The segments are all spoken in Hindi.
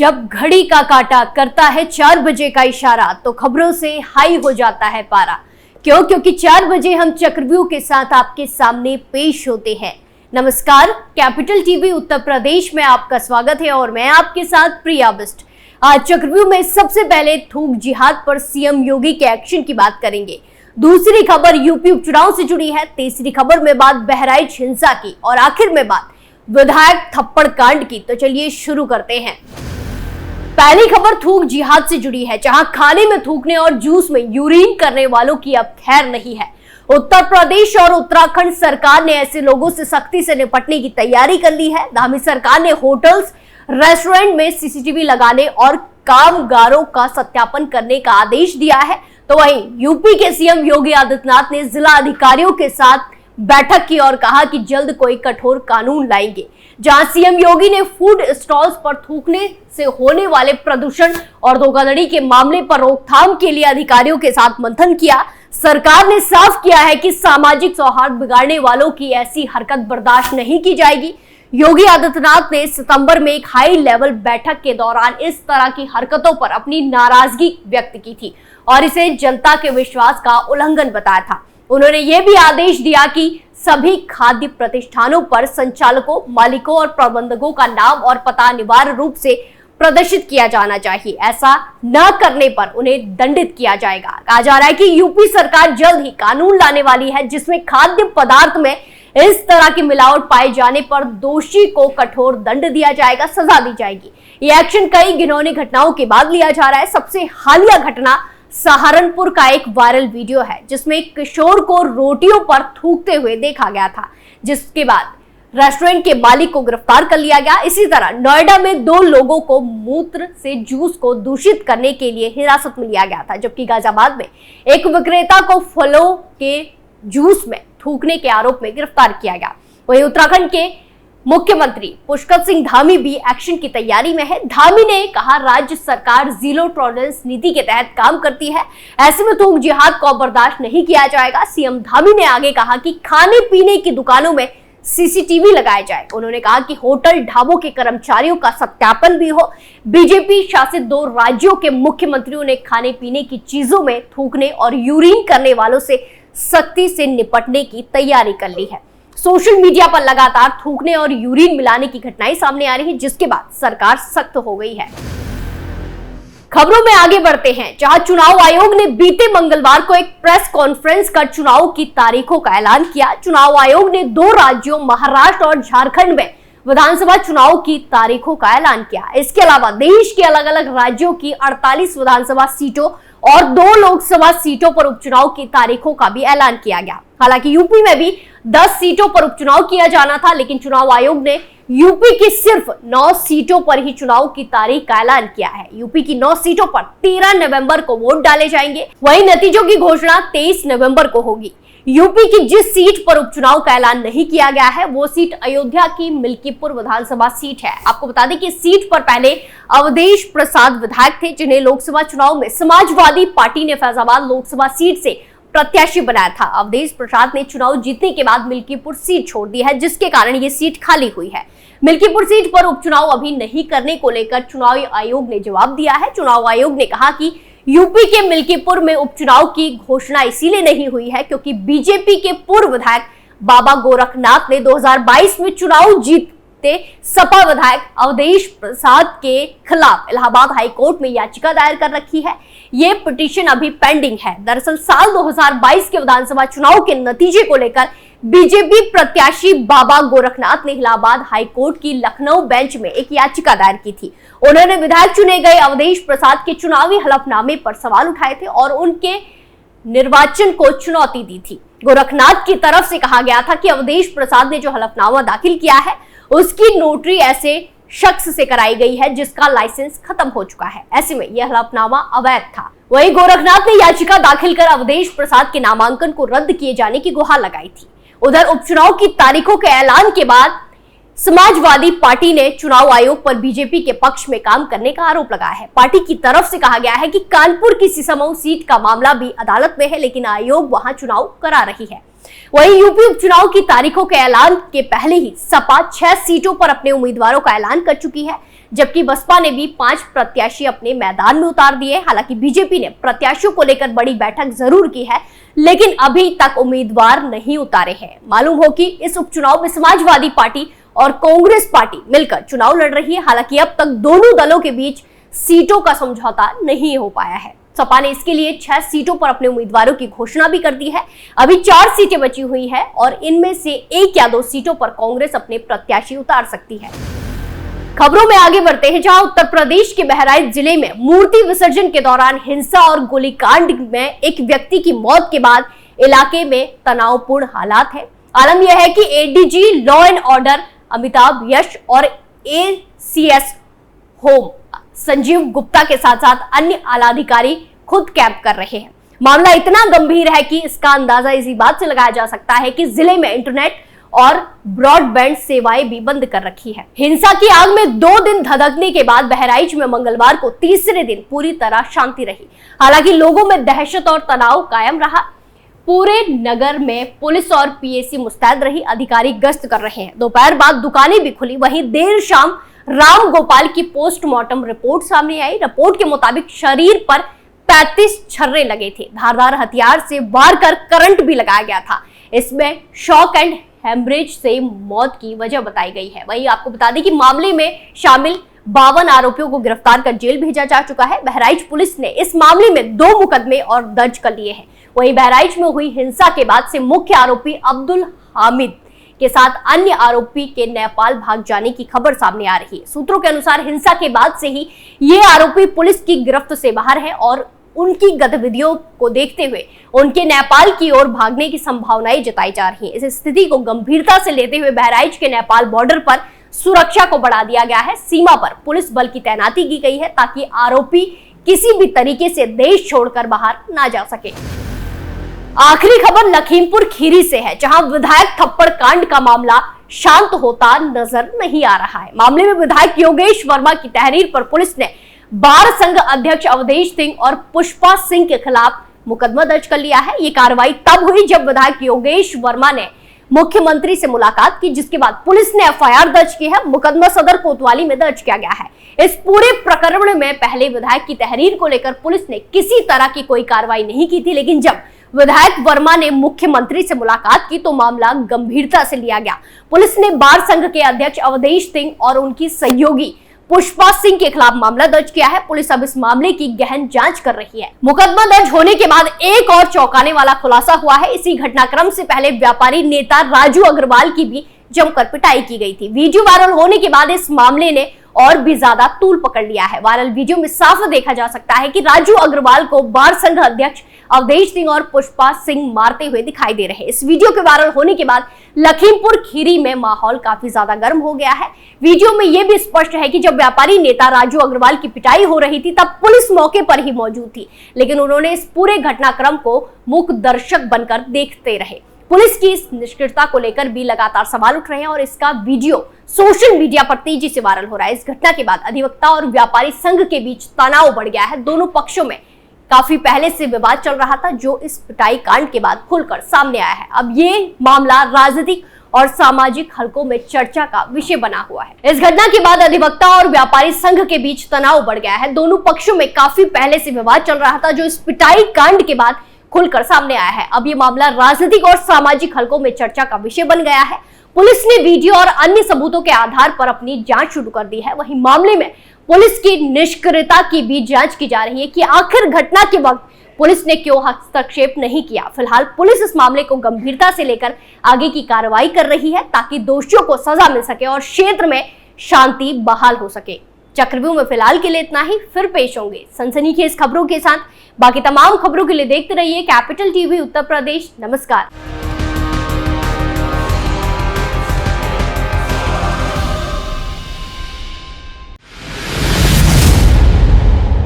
जब घड़ी का काटा करता है 4 बजे का इशारा तो खबरों से हाई हो जाता है पारा। क्योंकि 4 बजे हम चक्रव्यूह के साथ आपके सामने पेश होते हैं। नमस्कार, कैपिटल टीवी उत्तर प्रदेश में आपका स्वागत है और मैं आपके साथ प्रिया बिस्ट। आज चक्रव्यूह में सबसे पहले थूक जिहाद पर सीएम योगी के एक्शन की बात करेंगे। दूसरी खबर यूपी उपचुनाव से जुड़ी है। तीसरी खबर में बात बहराइच हिंसा की और आखिर में बात विधायक थप्पड़ कांड की। तो चलिए शुरू करते हैं। पहली खबर थूक जिहाद से जुड़ी है, जहां खाने में थूकने और जूस में यूरिन करने वालों की अब खैर नहीं है। उत्तर प्रदेश और उत्तराखंड सरकार ने ऐसे लोगों से सख्ती से निपटने की तैयारी कर ली है। धामी सरकार ने होटल्स, रेस्टोरेंट में सीसीटीवी लगाने और कामगारों का सत्यापन करने का आदेश दिया है। तो वहीं यूपी के सीएम योगी आदित्यनाथ ने जिला अधिकारियों के साथ बैठक की और कहा कि जल्द कोई कठोर कानून लाएंगे। जहां सीएम योगी ने फूड स्टॉल्स पर थूकने से होने वाले प्रदूषण और धोखाधड़ी के मामले पर रोकथाम के लिए अधिकारियों के साथ मंथन किया। सरकार ने साफ किया है कि सामाजिक सौहार्द बिगाड़ने वालों की ऐसी हरकत बर्दाश्त नहीं की जाएगी। योगी आदित्यनाथ ने सितंबर में एक हाई लेवल बैठक के दौरान इस तरह की हरकतों पर अपनी नाराजगी व्यक्त की थी और इसे जनता के विश्वास का उल्लंघन बताया था। उन्होंने यह भी आदेश दिया कि सभी खाद्य प्रतिष्ठानों पर संचालकों, मालिकों और प्रबंधकों का नाम और पता अनिवार्य रूप से प्रदर्शित किया जाना चाहिए। ऐसा न करने पर उन्हें दंडित किया जाएगा। कहा जा रहा है कि यूपी सरकार जल्द ही कानून लाने वाली है, जिसमें खाद्य पदार्थ में इस तरह की मिलावट पाए जाने पर दोषी को कठोर दंड दिया जाएगा, सजा दी जाएगी। ये एक्शन कई घिनौनी घटनाओं के बाद लिया जा रहा है। सबसे हालिया घटना सहारनपुर का एक वायरल वीडियो है, जिसमें एक किशोर को रोटियों पर थूकते हुए देखा गया था, जिसके बाद रेस्टोरेंट के मालिक को गिरफ्तार कर लिया गया। इसी तरह नोएडा में 2 लोगों को मूत्र से जूस को दूषित करने के लिए हिरासत में लिया गया था, जबकि गाजियाबाद में एक विक्रेता को फलों के जूस में थूकने के आरोप में गिरफ्तार किया गया। वहीं उत्तराखंड के मुख्यमंत्री पुष्कर सिंह धामी भी एक्शन की तैयारी में है। धामी ने कहा, राज्य सरकार जीरो टॉलरेंस नीति के तहत काम करती है, ऐसे में थूक जिहाद को बर्दाश्त नहीं किया जाएगा। सीएम धामी ने आगे कहा कि खाने पीने की दुकानों में सीसीटीवी लगाए जाए। उन्होंने कहा कि होटल, ढाबों के कर्मचारियों का सत्यापन भी हो। बीजेपी शासित 2 राज्यों के मुख्यमंत्रियों ने खाने पीने की चीजों में थूकने और यूरिन करने वालों से सख्ती से निपटने की तैयारी कर ली है। सोशल मीडिया पर लगातार थूकने और यूरिन मिलाने की घटनाएं सामने आ रही हैं, जिसके बाद सरकार सख्त हो गई है। खबरों में आगे बढ़ते हैं, जहां चुनाव आयोग ने बीते मंगलवार को एक प्रेस कॉन्फ्रेंस कर चुनाव की तारीखों का ऐलान किया। चुनाव आयोग ने 2 राज्यों महाराष्ट्र और झारखंड में विधानसभा चुनाव की तारीखों का ऐलान किया। इसके अलावा देश के अलग अलग राज्यों की 48 विधानसभा सीटों और 2 लोकसभा सीटों पर उपचुनाव की तारीखों का भी ऐलान किया गया। हालांकि यूपी में भी 10 सीटों पर उपचुनाव किया जाना था, लेकिन चुनाव आयोग ने यूपी की सिर्फ 9 सीटों पर ही चुनाव की तारीख का ऐलान किया है। यूपी की 9 सीटों पर 13 नवंबर को वोट डाले जाएंगे। वहीं नतीजों की घोषणा 23 नवंबर को होगी। यूपी की जिस सीट पर उपचुनाव का ऐलान नहीं किया गया है, वो सीट अयोध्या की मिल्कीपुर विधानसभा सीट है। आपको बता दें कि इस सीट पर पहले अवधेश प्रसाद विधायक थे, जिन्हें लोकसभा चुनाव में समाजवादी पार्टी ने फैजाबाद लोकसभा सीट से प्रत्याशी बनाया था। अवधेश प्रसाद ने चुनाव जीतने के बाद मिल्कीपुर सीट छोड़ दी है, जिसके कारण ये सीट खाली हुई है। मिल्कीपुर सीट पर उपचुनाव अभी नहीं करने को लेकर चुनाव आयोग ने जवाब दिया है। चुनाव आयोग ने कहा कि यूपी के मिल्कीपुर में उपचुनाव की घोषणा इसीलिए नहीं हुई है क्योंकि बीजेपी के पूर्व विधायक बाबा गोरखनाथ ने 2022 में चुनाव जीतते सपा विधायक अवधेश प्रसाद के खिलाफ इलाहाबाद हाई कोर्ट में याचिका दायर कर रखी है। ये पिटीशन अभी पेंडिंग है। दरअसल साल 2022 के विधानसभा चुनाव के नतीजे को लेकर बीजेपी प्रत्याशी बाबा गोरखनाथ ने इलाहाबाद हाई कोर्ट की लखनऊ बेंच में एक याचिका दायर की थी। उन्होंने विधायक चुने गए अवधेश प्रसाद के चुनावी हलफनामे पर सवाल उठाए थे और उनके निर्वाचन को चुनौती दी थी। गोरखनाथ की तरफ से कहा गया था कि अवधेश प्रसाद ने जो हलफनामा दाखिल किया है, उसकी नोटरी ऐसे शख्स से कराई गई है जिसका लाइसेंस खत्म हो चुका है। ऐसे में यह हलफनामा अवैध था। वहीं गोरखनाथ ने याचिका दाखिल कर अवधेश प्रसाद के नामांकन को रद्द किए जाने की गुहार लगाई थी। उधर उपचुनाव की तारीखों के ऐलान के बाद समाजवादी पार्टी ने चुनाव आयोग पर बीजेपी के पक्ष में काम करने का आरोप लगाया है। पार्टी की तरफ से कहा गया है कि कानपुर की सीसमऊ सीट का मामला भी अदालत में है, लेकिन आयोग वहां चुनाव करा रही है। वहीं यूपी उपचुनाव की तारीखों के ऐलान के पहले ही सपा 6 सीटों पर अपने उम्मीदवारों का ऐलान कर चुकी है। जबकि बसपा ने भी 5 प्रत्याशी अपने मैदान में उतार दिए। हालांकि बीजेपी ने प्रत्याशियों को लेकर बड़ी बैठक जरूर की है, लेकिन अभी तक उम्मीदवार नहीं उतारे हैं। मालूम हो कि इस उपचुनाव में समाजवादी पार्टी और कांग्रेस पार्टी मिलकर चुनाव लड़ रही है। हालांकि अब तक दोनों दलों के बीच सीटों का समझौता नहीं हो पाया है। सपा ने इसके लिए 6 सीटों पर अपने उम्मीदवारों की घोषणा भी कर दी है। अभी 4 सीटें बची हुई है और इनमें से 1 या 2 सीटों पर कांग्रेस अपने प्रत्याशी उतार सकती है। खबरों में आगे बढ़ते हैं, जहां उत्तर प्रदेश के बहराइच जिले में मूर्ति विसर्जन के दौरान हिंसा और गोलीकांड में एक व्यक्ति की मौत के बाद इलाके में तनावपूर्ण हालात है। आलम यह है कि ADG law and order Amitabh Yash और एसीएस होम संजीव गुप्ता के साथ साथ अन्य आलाधिकारी खुद कैंप कर रहे हैं। मामला इतना गंभीर है कि इसका अंदाजा इसी बात से लगाया जा सकता है कि जिले में इंटरनेट और ब्रॉडबैंड सेवाएं भी बंद कर रखी है। हिंसा की आग में 2 दिन धधकने के बाद बहराइच में मंगलवार को तीसरे दिन पूरी तरह शांति रही। हालांकि लोगों में दहशत और तनाव कायम रहा। पूरे नगर में पुलिस और पीएसी मुस्तैद रही, अधिकारी गश्त कर रहे हैं। दोपहर बाद दुकानें भी खुली। वहीं देर शाम राम गोपाल की पोस्टमार्टम रिपोर्ट सामने आई। रिपोर्ट के मुताबिक शरीर पर 35 छर्रे लगे थे। धारदार हथियार से वार कर करंट भी लगाया गया था। इसमें शॉक एंड हेमरेज से मौत की वजह बताई गई है। वहीं आपको बता दें कि मामले में शामिल 52 आरोपियों को गिरफ्तार कर जेल भेजा जा चुका है। बहराइच पुलिस ने इस मामले में 2 मुकदमे और दर्ज कर लिए हैं। वहीं बहराइच में हुई हिंसा के बाद से मुख्य आरोपी अब्दुल हामिद के साथ अन्य आरोपी के नेपाल भाग जाने की खबर सामने आ रही है। सूत्रों के अनुसार हिंसा के बाद से ही ये आरोपी पुलिस की गिरफ्त से बाहर है और उनकी गतिविधियों को देखते हुए उनके नेपाल की ओर भागने की संभावनाएं जताई जा रही हैं। इस स्थिति को गंभीरता से लेते हुए बहराइच के नेपाल बॉर्डर पर सुरक्षा को बढ़ा दिया गया है। सीमा पर पुलिस बल की तैनाती की गई है ताकि आरोपी किसी भी तरीके से देश छोड़कर बाहर ना जा सके। आखिरी खबर लखीमपुर खीरी से है, जहां विधायक थप्पड़ कांड का मामला शांत होता नजर नहीं आ रहा है। मामले में विधायक योगेश वर्मा की तहरीर पर पुलिस ने बार संघ अध्यक्ष अवधेश सिंह और पुष्पा सिंह के खिलाफ मुकदमा दर्ज कर लिया है। ये कार्रवाई तब हुई जब विधायक योगेश वर्मा ने मुख्यमंत्री से मुलाकात की, जिसके बाद पुलिस ने एफआईआर दर्ज की है। मुकदमा सदर कोतवाली में दर्ज किया गया है। इस पूरे प्रकरण में पहले विधायक की तहरीर को लेकर पुलिस ने किसी तरह की कोई कार्रवाई नहीं की थी, लेकिन जब विधायक वर्मा ने मुख्यमंत्री से मुलाकात की तो मामला गंभीरता से लिया गया। पुलिस ने बार संघ के अध्यक्ष अवधेश सिंह और उनकी सहयोगी पुष्पा सिंह के खिलाफ मामला दर्ज किया है। पुलिस अब इस मामले की गहन जांच कर रही है। मुकदमा दर्ज होने के बाद एक और चौंकाने वाला खुलासा हुआ है। इसी घटनाक्रम से पहले व्यापारी नेता राजू अग्रवाल की भी जमकर पिटाई की गई थी। वीडियो वायरल होने के बाद इस मामले ने और भी ज्यादा तूल पकड़ लिया है। वायरल वीडियो में साफ देखा जा सकता है कि राजू अग्रवाल को बार संघ अध्यक्ष अवधेश सिंह और पुष्पा सिंह मारते हुए दिखाई दे रहे हैं। इस वीडियो के वायरल होने के बाद लखीमपुर खीरी में माहौल काफी ज्यादा गर्म हो गया है। वीडियो में यह भी स्पष्ट है कि जब व्यापारी नेता राजू अग्रवाल की पिटाई हो रही थी तब पुलिस मौके पर ही मौजूद थी, लेकिन उन्होंने इस पूरे घटनाक्रम को मूक दर्शक बनकर देखते रहे। पुलिस की इस निष्क्रियता को लेकर भी लगातार सवाल उठ रहे हैं और इसका वीडियो सोशल मीडिया पर तेजी से वायरल हो रहा है। इस घटना के बाद अधिवक्ता और व्यापारी संघ के बीच तनाव बढ़ गया है। दोनों पक्षों में काफी पहले से विवाद चल रहा था, जो इस पिटाई कांड के बाद खुलकर सामने आया है। अब ये मामला राजनीतिक और सामाजिक हलकों में चर्चा का विषय बना हुआ है। इस घटना के बाद अधिवक्ता और व्यापारी संघ के बीच तनाव बढ़ गया है। दोनों पक्षों में काफी पहले से विवाद चल रहा था, जो इस पिटाई कांड के बाद खुलकर सामने आया है। अब ये मामला राजनीतिक और सामाजिक हलकों में चर्चा का विषय बन गया है। पुलिस ने वीडियो और अन्य सबूतों के आधार पर अपनी जांच शुरू कर दी है। वहीं मामले में पुलिस की निष्क्रियता की भी जांच की जा रही है कि आखिर घटना के वक्त पुलिस ने क्यों हस्तक्षेप नहीं किया। फिलहाल पुलिस इस मामले को गंभीरता से लेकर आगे की कार्रवाई कर रही है ताकि दोषियों को सजा मिल सके और क्षेत्र में शांति बहाल हो सके। चक्रव्यूह में फिलहाल के लिए इतना ही, फिर पेश होंगे सनसनीखेज खबरों के साथ। बाकी तमाम खबरों के लिए देखते रहिए कैपिटल टीवी उत्तर प्रदेश। नमस्कार।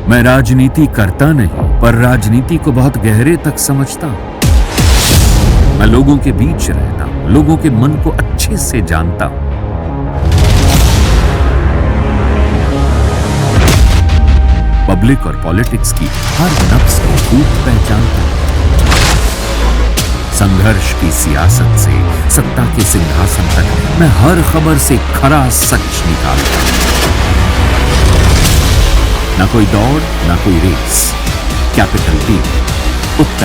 मैं राजनीति करता नहीं, पर राजनीति को बहुत गहरे तक समझता हूं। मैं लोगों के बीच रहता हूं, लोगों के मन को अच्छे से जानता हूं। पब्लिक और पॉलिटिक्स की हर नब्ज को खूब पहचानता हूं। संघर्ष की सियासत से सत्ता के सिंहासन तक मैं हर खबर से खरा सच निकालता हूं। ना कोई दौड़, ना कोई रेस। कैपिटल टीवी, उत्तर